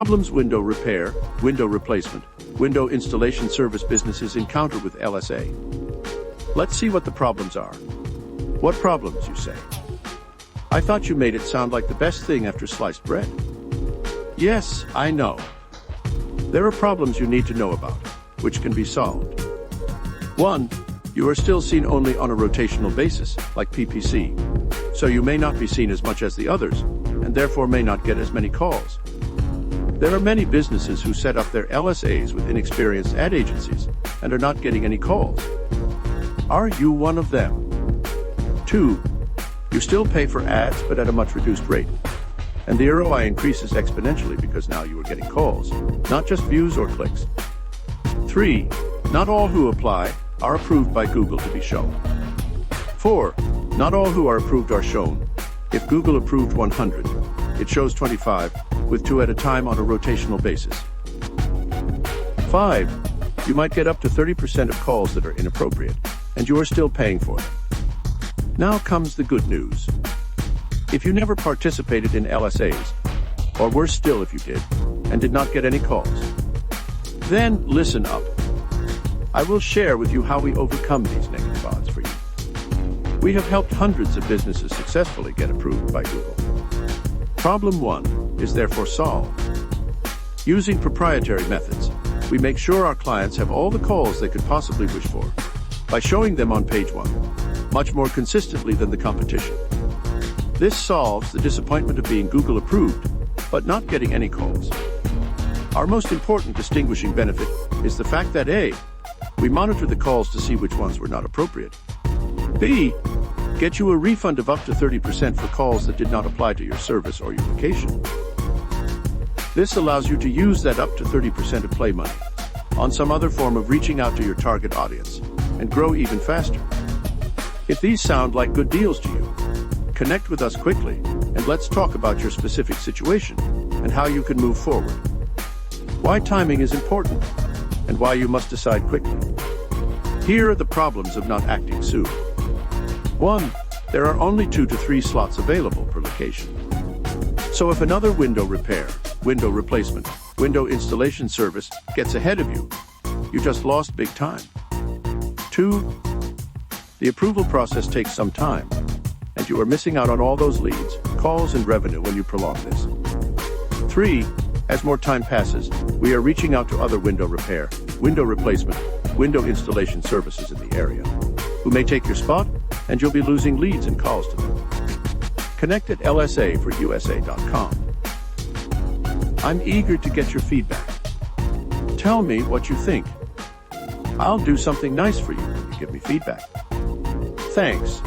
Problems window repair, window replacement, window installation service businesses encounter with LSA. Let's see what the problems are. What problems, you say? I thought you made it sound like the best thing after sliced bread. Yes, I know. There are problems you need to know about, which can be solved. 1. You are still seen only on a rotational basis, like PPC. So you may not be seen as much as the others, and therefore may not get as many calls. There are many businesses who set up their LSAs with inexperienced ad agencies and are not getting any calls. Are you one of them? 2. You still pay for ads but at a much reduced rate. And the ROI increases exponentially because now you are getting calls, not just views or clicks. 3. Not all who apply are approved by Google to be shown. 4. Not all who are approved are shown. If Google approved 100, it shows 25, with 2 at a time on a rotational basis. 5. You might get up to 30% of calls that are inappropriate, and you are still paying for them. Now comes the good news. If you never participated in LSAs, or worse still if you did, and did not get any calls, then listen up. I will share with you how we overcome these negative odds for you. We have helped hundreds of businesses successfully get approved by Google. Problem 1 is therefore solved. Using proprietary methods, we make sure our clients have all the calls they could possibly wish for by showing them on page 1, much more consistently than the competition. This solves the disappointment of being Google approved, but not getting any calls. Our most important distinguishing benefit is the fact that A, we monitor the calls to see which ones were not appropriate. B, get you a refund of up to 30% for calls that did not apply to your service or your location. This allows you to use that up to 30% of play money on some other form of reaching out to your target audience and grow even faster. If these sound like good deals to you, connect with us quickly and let's talk about your specific situation and how you can move forward. Why timing is important and why you must decide quickly. Here are the problems of not acting soon. 1. There are only 2 to 3 slots available per location. So if another window repair, window replacement, window installation service gets ahead of you, you just lost big time. 2. The approval process takes some time, and you are missing out on all those leads, calls, and revenue when you prolong this. 3. As more time passes, we are reaching out to other window repair, window replacement, window installation services in the area, who may take your spot, and you'll be losing leads and calls to them. Connect at lsaforusa.com. I'm eager to get your feedback. Tell me what you think. I'll do something nice for you when you give me feedback. Thanks.